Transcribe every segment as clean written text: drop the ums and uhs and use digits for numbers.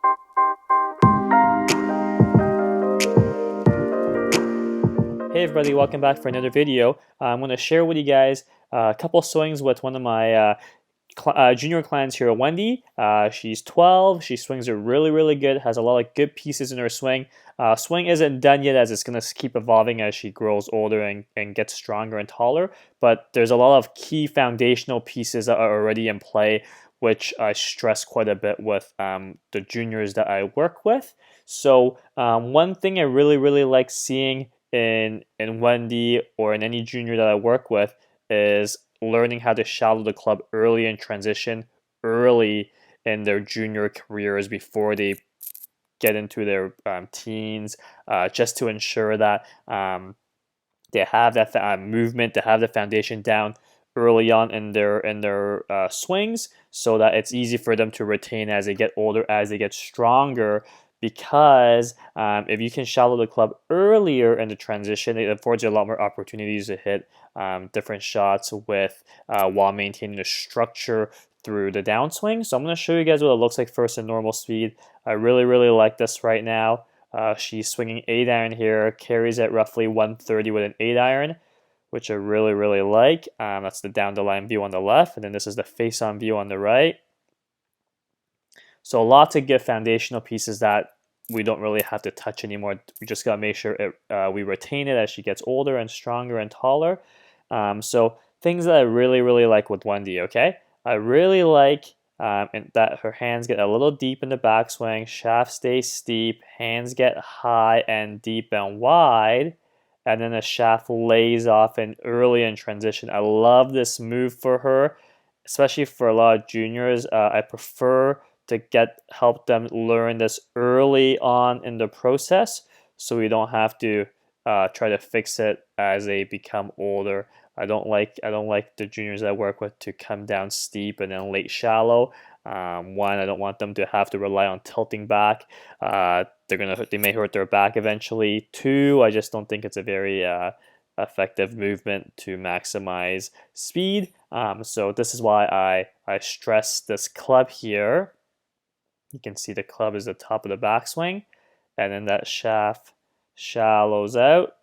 Hey everybody, welcome back for another video. I'm going to share with you guys a couple swings with one of my junior clients here, Wendy. She's 12. She swings it really good, has a lot of good pieces in her swing. Swing isn't done yet, as it's going to keep evolving as she grows older and gets stronger and taller, but there's a lot of key foundational pieces that are already in play, which I stress quite a bit with the juniors that I work with. So one thing I really like seeing in Wendy or in any junior that I work with is learning how to shallow the club early in transition, early in their junior careers before they get into their teens, just to ensure that they have that movement, they have the foundation down early on in their swings, so that it's easy for them to retain as they get older, as they get stronger. Because if you can shallow the club earlier in the transition, it affords you a lot more opportunities to hit different shots with while maintaining the structure through the downswing. So I'm going to show you guys what it looks like first in normal speed. I really like this right now. She's swinging 8-iron here, carries at roughly 130 with an 8-iron, which I really like. That's the down the line view on the left, and then this is the face-on view on the right. So lots of good foundational pieces that we don't really have to touch anymore. We just got to make sure we retain it as she gets older and stronger and taller. So things that I really like with Wendy, okay? I really like that her hands get a little deep in the backswing, shaft stays steep, hands get high and deep and wide, and then the shaft lays off in early in transition. I love this move for her, especially for a lot of juniors. I prefer to help them learn this early on in the process, so we don't have to try to fix it as they become older. I don't like the juniors I work with to come down steep and then late shallow. One, I don't want them to have to rely on tilting back. They may hurt their back eventually. Two, I just don't think it's a very effective movement to maximize speed. So this is why I stress this club here. You can see the club is the top of the backswing, and then that shaft shallows out,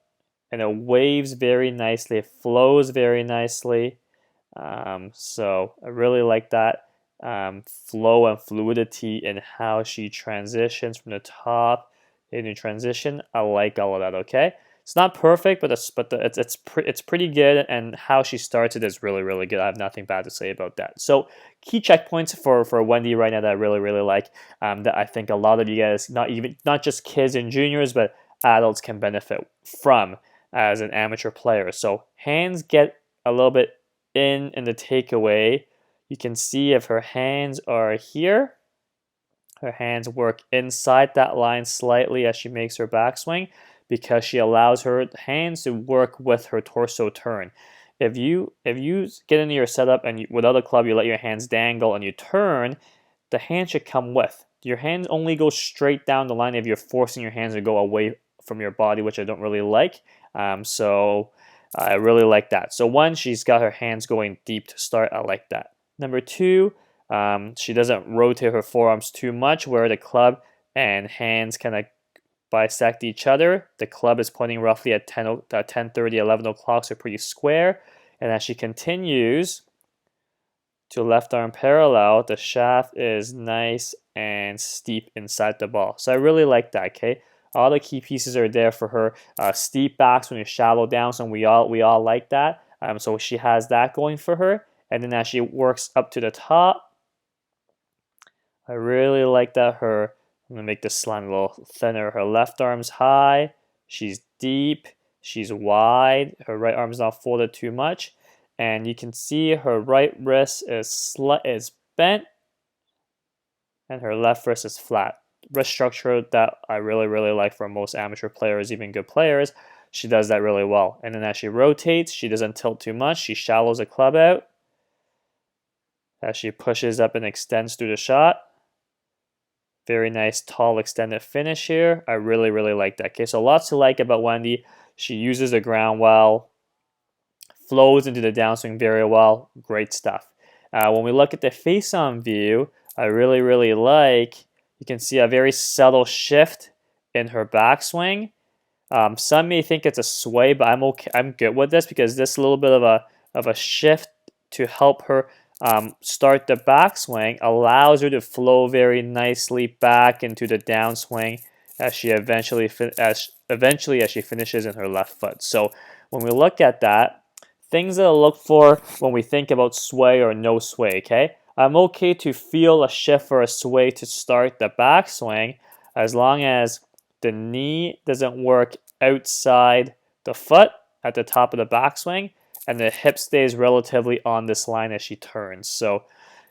and it waves very nicely. It flows very nicely. So I really like that flow and fluidity in how she transitions from the top into transition. I like all of that. Okay. It's not perfect, but it's pretty good, and how she starts it is really good. I have nothing bad to say about that. So key checkpoints for Wendy right now that I really like, that I think a lot of you guys, not just kids and juniors, but adults can benefit from as an amateur player. So hands get a little bit in the takeaway. You can see if her hands are here, her hands work inside that line slightly as she makes her backswing, because she allows her hands to work with her torso turn. If you get into your setup and without a club you let your hands dangle and you turn, the hand should come with. Your hands only go straight down the line if you're forcing your hands to go away from your body, which I don't really like. So I really like that. So one, she's got her hands going deep to start. I like that. Number two, she doesn't rotate her forearms too much, where the club and hands kind of bisect each other. The club is pointing roughly at 10:30, 11 o'clock, so pretty square. And as she continues to left arm parallel, the shaft is nice and steep inside the ball. So I really like that, okay? All the key pieces are there for her. Steep backs when you shallow down, so we all like that. So she has that going for her. And then as she works up to the top, I really like that I'm going to make this line a little thinner. Her left arm's high, she's deep, she's wide, her right arm's not folded too much, and you can see her right wrist is bent, and her left wrist is flat. Wrist structure that I really like for most amateur players, even good players. She does that really well. And then as she rotates, she doesn't tilt too much. She shallows the club out as she pushes up and extends through the shot. Very nice, tall, extended finish here. I really like that. Okay, so lots to like about Wendy. She uses the ground well, flows into the downswing very well. Great stuff. When we look at the face-on view, I really like, You can see a very subtle shift in her backswing. Some may think it's a sway, but I'm okay. I'm good with this because this little bit of a shift to help her start the backswing allows her to flow very nicely back into the downswing as she eventually as she finishes in her left foot. So when we look at that, things that I look for when we think about sway or no sway. Okay, I'm okay to feel a shift or a sway to start the backswing as long as the knee doesn't work outside the foot at the top of the backswing, and the hip stays relatively on this line as she turns. So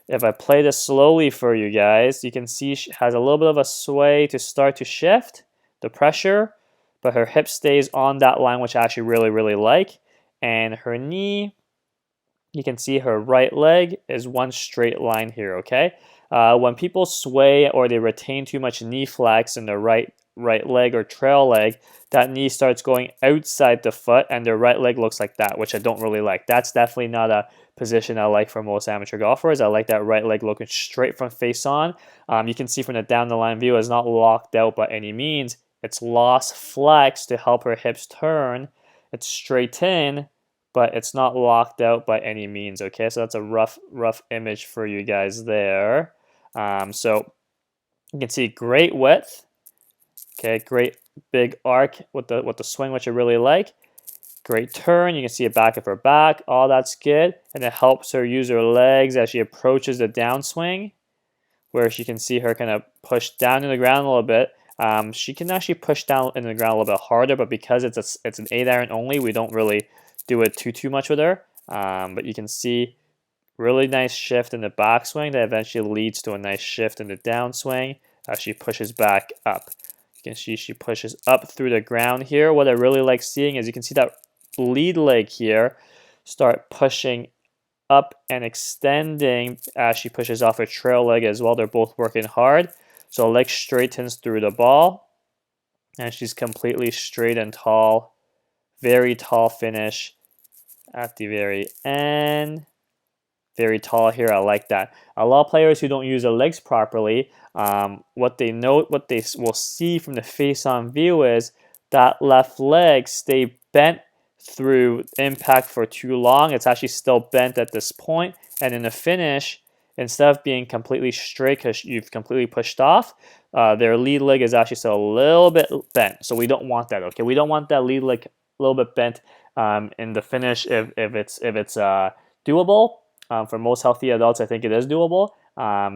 if I play this slowly for you guys, you can see she has a little bit of a sway to start to shift the pressure, but her hip stays on that line, which I actually really like. And her knee, you can see her right leg is one straight line here, okay? When people sway or they retain too much knee flex in their right leg or trail leg, that knee starts going outside the foot and their right leg looks like that, which I don't really like. That's definitely not a position I like for most amateur golfers. I like that right leg looking straight from face on. You can see from the down the line view, it's not locked out by any means. It's lost flex to help her hips turn. It's straight in, but it's not locked out by any means. Okay, so that's a rough image for you guys there. So you can see great width. Okay, great big arc with the swing, which I really like. Great turn. You can see it back of her back. All that's good, and it helps her use her legs as she approaches the downswing, where she can see her kind of push down to the ground a little bit. She can actually push down in the ground a little bit harder, but because it's an 8-iron only, we don't really do it too much with her. But you can see really nice shift in the backswing that eventually leads to a nice shift in the downswing as she pushes back up. You can see she pushes up through the ground here. What I really like seeing is you can see that lead leg here start pushing up and extending as she pushes off her trail leg as well. They're both working hard. So leg straightens through the ball, and she's completely straight and tall. Very tall finish at the very end. Very tall here. I like that. A lot of players who don't use their legs properly, what they will see from the face-on view is that left leg stay bent through impact for too long. It's actually still bent at this point, and in the finish, instead of being completely straight because you've completely pushed off, their lead leg is actually still a little bit bent. So we don't want that. Okay, we don't want that lead leg a little bit bent in the finish if it's doable. For most healthy adults, I think it is doable.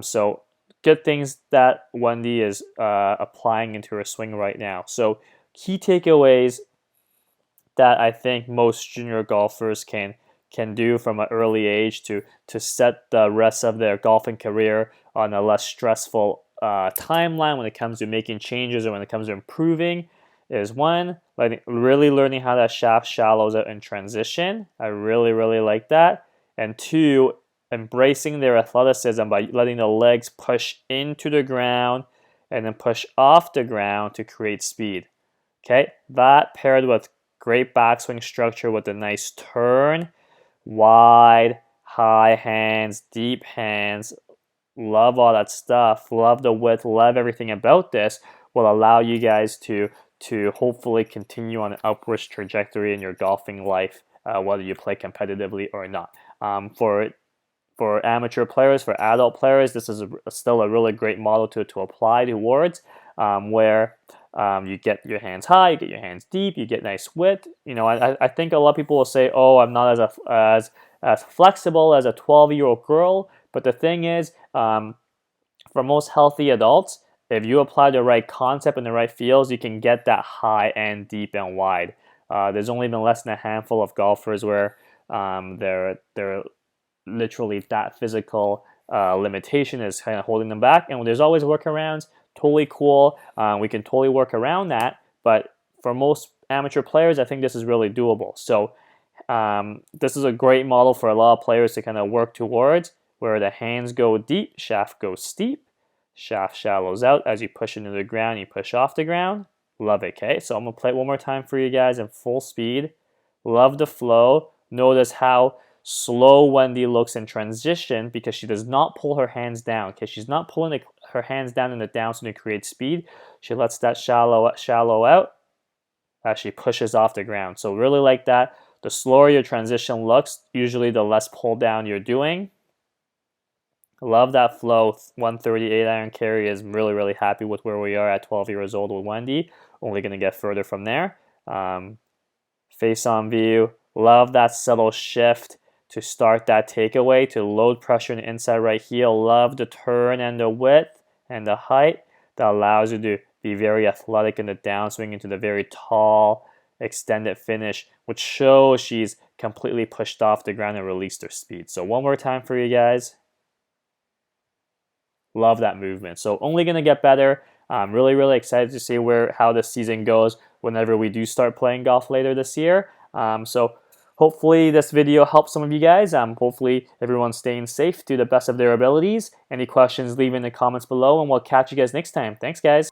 So good things that Wendy is applying into her swing right now. So key takeaways that I think most junior golfers can do from an early age to set the rest of their golfing career on a less stressful timeline when it comes to making changes or when it comes to improving is one, really learning how that shaft shallows out in transition. I really like that. And two, embracing their athleticism by letting the legs push into the ground and then push off the ground to create speed. Okay, that paired with great backswing structure with a nice turn, wide, high hands, deep hands, love all that stuff, love the width, love everything about this, will allow you guys to hopefully continue on an upwards trajectory in your golfing life, whether you play competitively or not. For amateur players, for adult players, this is still a really great model to apply towards, where you get your hands high, you get your hands deep, you get nice width. You know, I think a lot of people will say, "Oh, I'm not as flexible as a 12-year-old girl." But the thing is, for most healthy adults, if you apply the right concept and the right feels, you can get that high and deep and wide. There's only been less than a handful of golfers where they're literally that physical limitation is kind of holding them back. And there's always workarounds. Totally cool. We can totally work around that. But for most amateur players, I think this is really doable. So this is a great model for a lot of players to kind of work towards, where the hands go deep, shaft goes steep, shaft shallows out as you push into the ground, you push off the ground. Love it, okay? So I'm going to play it one more time for you guys in full speed. Love the flow. Notice how slow Wendy looks in transition because she does not pull her hands down. Okay, she's not pulling her hands down in the downswing to create speed. She lets that shallow out as she pushes off the ground. So really like that. The slower your transition looks, usually the less pull down you're doing. Love that flow. 138 iron carry is really happy with where we are at 12 years old with Wendy. Only going to get further from there. Face on view. Love that subtle shift to start that takeaway, to load pressure in the inside right heel. Love the turn and the width and the height that allows you to be very athletic in the downswing into the very tall, extended finish, which shows she's completely pushed off the ground and released her speed. So one more time for you guys. Love that movement. So only going to get better. I'm really excited to see how this season goes whenever we do start playing golf later this year. So hopefully this video helps some of you guys. Hopefully everyone's staying safe to the best of their abilities. Any questions, leave in the comments below, and we'll catch you guys next time. Thanks, guys.